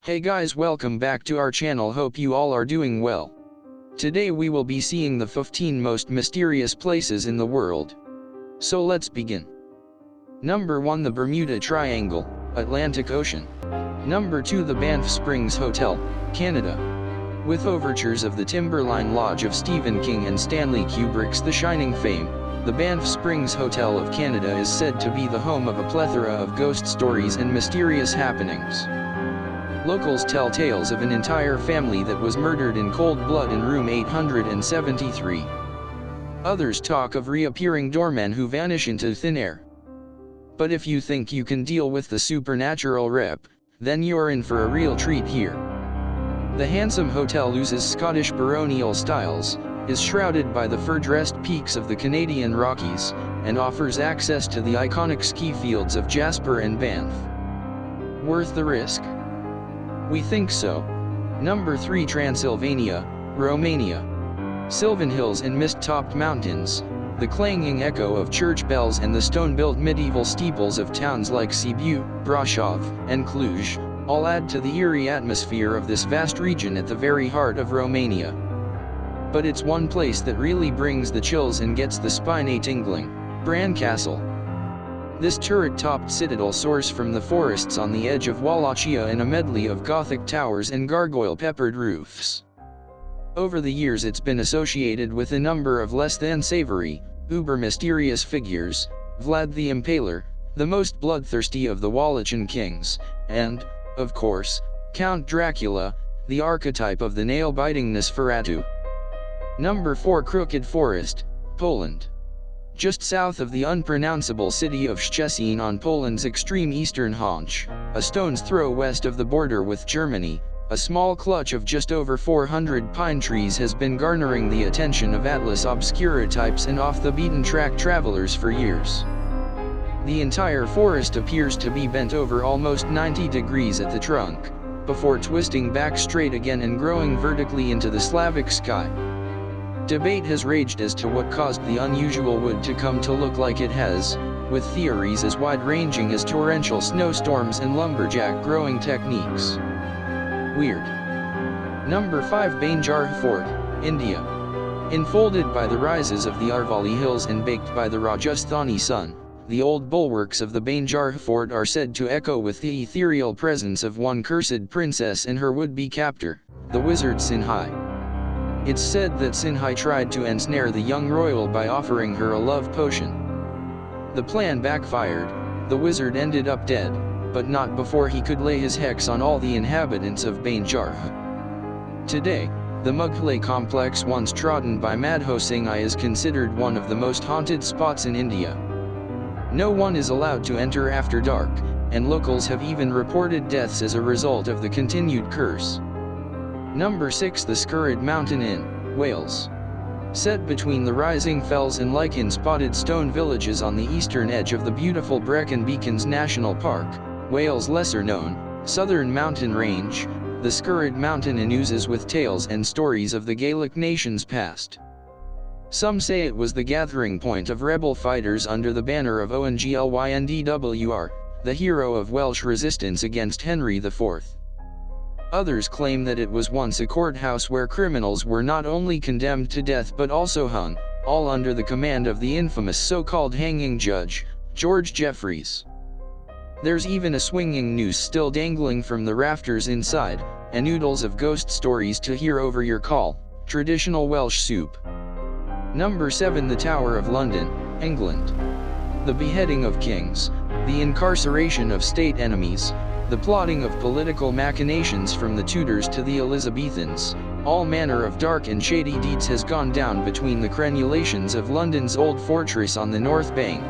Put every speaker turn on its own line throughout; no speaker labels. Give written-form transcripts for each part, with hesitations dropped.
Hey guys, welcome back to our channel. Hope you all are doing well. Today we will be seeing the 15 most mysterious places in the world. So let's begin. Number 1, the Bermuda Triangle, Atlantic Ocean. Number 2, the Banff Springs Hotel, Canada. With overtures of the Timberline Lodge of Stephen King and Stanley Kubrick's The Shining fame, the Banff Springs Hotel of Canada is said to be the home of a plethora of ghost stories and mysterious happenings. Locals tell tales of an entire family that was murdered in cold blood in room 873. Others talk of reappearing doormen who vanish into thin air. But if you think you can deal with the supernatural rep, then you're in for a real treat here. The handsome hotel oozes Scottish baronial styles, is shrouded by the fur-dressed peaks of the Canadian Rockies, and offers access to the iconic ski fields of Jasper and Banff. Worth the risk? We think so. Number 3, Transylvania, Romania. Sylvan hills and mist-topped mountains, the clanging echo of church bells and the stone-built medieval steeples of towns like Sibiu, Brașov, and Cluj, all add to the eerie atmosphere of this vast region at the very heart of Romania. But it's one place that really brings the chills and gets the spine a-tingling: Bran Castle. This turret-topped citadel soars from the forests on the edge of Wallachia in a medley of Gothic towers and gargoyle-peppered roofs. Over the years it's been associated with a number of less than savory, uber-mysterious figures: Vlad the Impaler, the most bloodthirsty of the Wallachian kings, and, of course, Count Dracula, the archetype of the nail-biting Nosferatu. Number 4, Crooked Forest, Poland. Just south of the unpronounceable city of Szczecin on Poland's extreme eastern haunch, a stone's throw west of the border with Germany, a small clutch of just over 400 pine trees has been garnering the attention of Atlas Obscura types and off-the-beaten-track travelers for years. The entire forest appears to be bent over almost 90 degrees at the trunk, before twisting back straight again and growing vertically into the Slavic sky. Debate has raged as to what caused the unusual wood to come to look like it has, with theories as wide-ranging as torrential snowstorms and lumberjack growing techniques. Weird. Number 5, Banjar Fort, India. Enfolded by the rises of the Arvali Hills and baked by the Rajasthani sun, the old bulwarks of the Banjar Fort are said to echo with the ethereal presence of one cursed princess and her would-be captor, the wizard Sinhai. It's said that Sinhai tried to ensnare the young royal by offering her a love potion. The plan backfired, the wizard ended up dead, but not before he could lay his hex on all the inhabitants of Banjar. Today, the Mughlai complex once trodden by Madho Singhai is considered one of the most haunted spots in India. No one is allowed to enter after dark, and locals have even reported deaths as a result of the continued curse. Number 6, the Skirrid Mountain Inn, Wales. Set between the rising fells and lichen-spotted stone villages on the eastern edge of the beautiful Brecon Beacons National Park, Wales' lesser-known, southern mountain range, the Skirrid Mountain Inn oozes with tales and stories of the Gaelic nation's past. Some say it was the gathering point of rebel fighters under the banner of Onglyndyndwr, the hero of Welsh resistance against Henry IV. Others claim that it was once a courthouse where criminals were not only condemned to death but also hung, all under the command of the infamous so-called hanging judge, George Jeffreys. There's even a swinging noose still dangling from the rafters inside, and oodles of ghost stories to hear over your call: traditional Welsh soup. Number 7, the Tower of London, England. The beheading of kings, the incarceration of state enemies, the plotting of political machinations from the Tudors to the Elizabethans, all manner of dark and shady deeds has gone down between the crenulations of London's old fortress on the North Bank.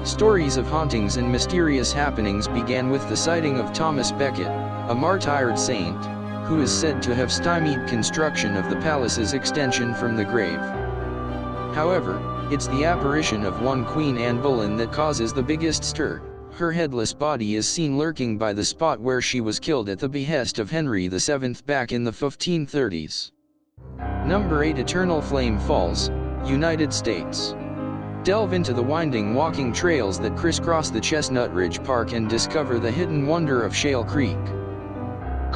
Stories of hauntings and mysterious happenings began with the sighting of Thomas Becket, a martyred saint, who is said to have stymied construction of the palace's extension from the grave. However, it's the apparition of one Queen Anne Boleyn that causes the biggest stir. Her headless body is seen lurking by the spot where she was killed at the behest of Henry VII back in the 1530s. Number 8, Eternal Flame Falls, United States. Delve into the winding walking trails that crisscross the Chestnut Ridge Park and discover the hidden wonder of Shale Creek.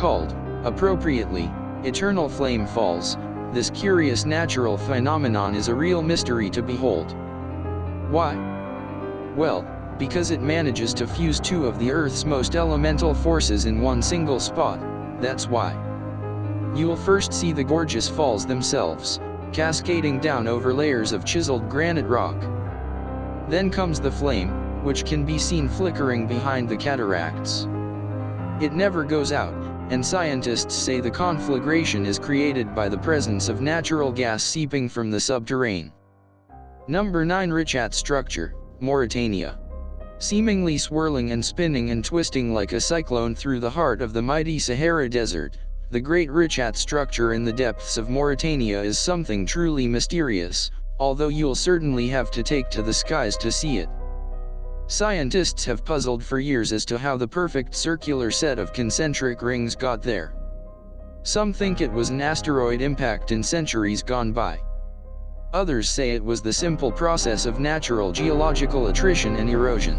called, appropriately, eternal flame falls. This curious natural phenomenon is a real mystery to behold. Why? Well, because it manages to fuse two of the Earth's most elemental forces in one single spot, that's why. You'll first see the gorgeous falls themselves, cascading down over layers of chiseled granite rock. Then comes the flame, which can be seen flickering behind the cataracts. It never goes out, and scientists say the conflagration is created by the presence of natural gas seeping from the subterrane. Number 9. Richat structure, Mauritania. Seemingly swirling and spinning and twisting like a cyclone through the heart of the mighty Sahara Desert, the Great Richat structure in the depths of Mauritania is something truly mysterious, although you'll certainly have to take to the skies to see it. Scientists have puzzled for years as to how the perfect circular set of concentric rings got there. Some think it was an asteroid impact in centuries gone by. Others say it was the simple process of natural geological attrition and erosion.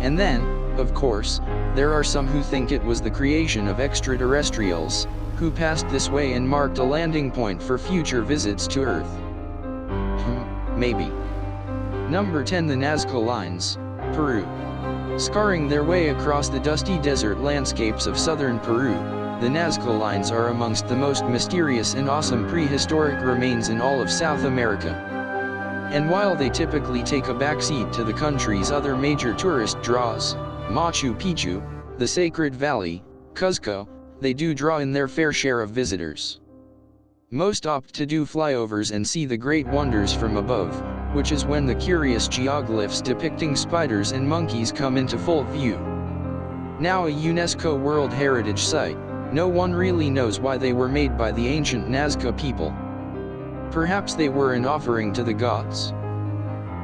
And then, of course, there are some who think it was the creation of extraterrestrials, who passed this way and marked a landing point for future visits to Earth. Maybe. Number 10. The Nazca Lines, Peru. Scarring their way across the dusty desert landscapes of southern Peru, the Nazca Lines are amongst the most mysterious and awesome prehistoric remains in all of South America. And while they typically take a backseat to the country's other major tourist draws, Machu Picchu, the Sacred Valley, Cuzco, they do draw in their fair share of visitors. Most opt to do flyovers and see the great wonders from above, which is when the curious geoglyphs depicting spiders and monkeys come into full view. Now a UNESCO World Heritage Site, no one really knows why they were made by the ancient Nazca people. Perhaps they were an offering to the gods?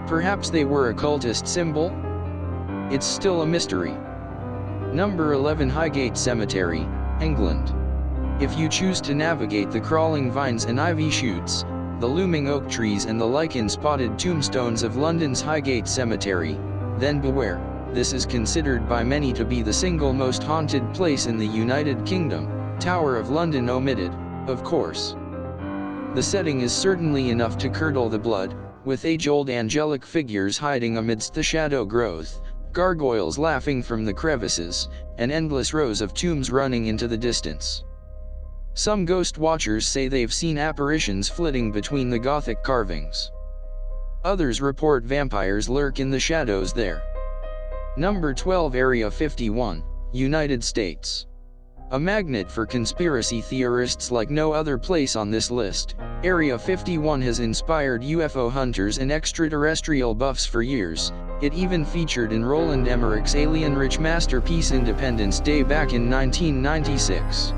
Perhaps they were a cultist symbol? It's still a mystery. Number 11. Highgate Cemetery, England. If you choose to navigate the crawling vines and ivy shoots, the looming oak trees and the lichen-spotted tombstones of London's Highgate Cemetery, then beware. This is considered by many to be the single most haunted place in the United Kingdom, Tower of London omitted, of course. The setting is certainly enough to curdle the blood, with age-old angelic figures hiding amidst the shadow growth, gargoyles laughing from the crevices, and endless rows of tombs running into the distance. Some ghost watchers say they've seen apparitions flitting between the Gothic carvings. Others report vampires lurk in the shadows there. Number 12. Area 51, United States. A magnet for conspiracy theorists like no other place on this list, Area 51 has inspired UFO hunters and extraterrestrial buffs for years. It even featured in Roland Emmerich's alien-rich masterpiece Independence Day back in 1996.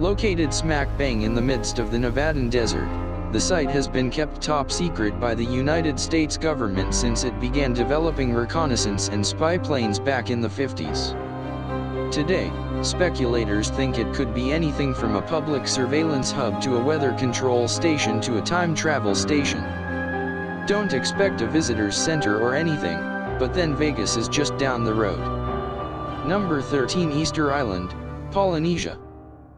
Located smack bang in the midst of the Nevadan desert, the site has been kept top secret by the United States government since it began developing reconnaissance and spy planes back in the 50s. Today, speculators think it could be anything from a public surveillance hub to a weather control station to a time travel station. Don't expect a visitor's center or anything, but then Vegas is just down the road. Number 13. Easter Island, Polynesia.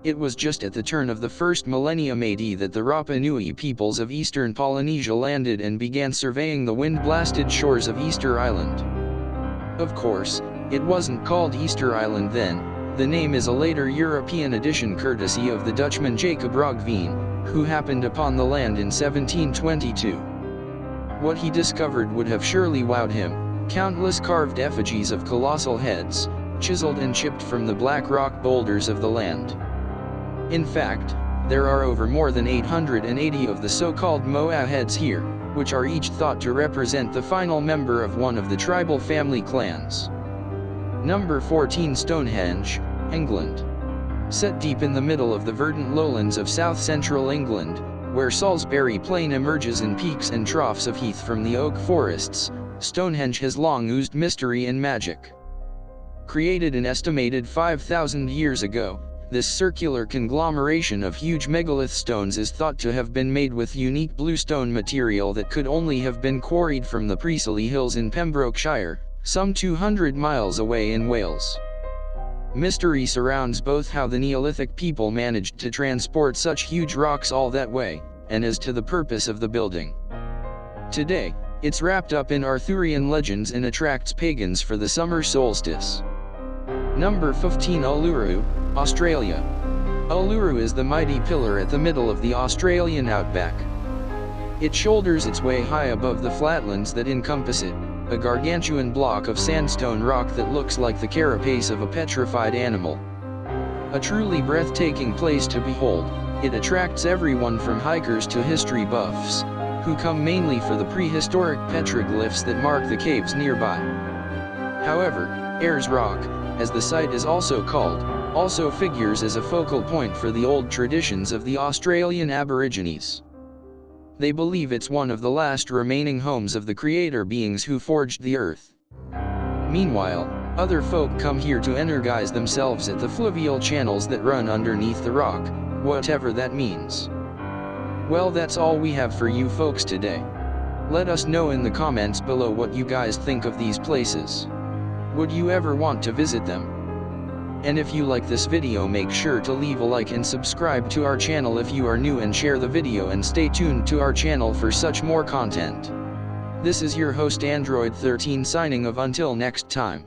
It was just at the turn of the first millennium AD that the Rapa Nui peoples of eastern Polynesia landed and began surveying the wind-blasted shores of Easter Island. Of course, it wasn't called Easter Island then. The name is a later European addition courtesy of the Dutchman Jacob Roggeveen, who happened upon the land in 1722. What he discovered would have surely wowed him: countless carved effigies of colossal heads, chiseled and chipped from the black rock boulders of the land. In fact, there are more than 880 of the so-called Moa heads here, which are each thought to represent the final member of one of the tribal family clans. Number 14. Stonehenge, England. Set deep in the middle of the verdant lowlands of south-central England, where Salisbury Plain emerges in peaks and troughs of heath from the oak forests, Stonehenge has long oozed mystery and magic. Created an estimated 5,000 years ago, this circular conglomeration of huge megalith stones is thought to have been made with unique bluestone material that could only have been quarried from the Priestley Hills in Pembrokeshire, some 200 miles away in Wales. Mystery surrounds both how the Neolithic people managed to transport such huge rocks all that way, and as to the purpose of the building. Today, it's wrapped up in Arthurian legends and attracts pagans for the summer solstice. Number 15. Uluru, Australia. Uluru is the mighty pillar at the middle of the Australian outback. It shoulders its way high above the flatlands that encompass it, a gargantuan block of sandstone rock that looks like the carapace of a petrified animal. A truly breathtaking place to behold, it attracts everyone from hikers to history buffs, who come mainly for the prehistoric petroglyphs that mark the caves nearby. However, Ayers Rock, as the site is also called, also figures as a focal point for the old traditions of the Australian Aborigines. They believe it's one of the last remaining homes of the creator beings who forged the earth. Meanwhile, other folk come here to energize themselves at the fluvial channels that run underneath the rock, whatever that means. Well, that's all we have for you folks today. Let us know in the comments below what you guys think of these places. Would you ever want to visit them? And if you like this video, make sure to leave a like and subscribe to our channel if you are new, and share the video, and stay tuned to our channel for such more content. This is your host Android 13 signing off until next time.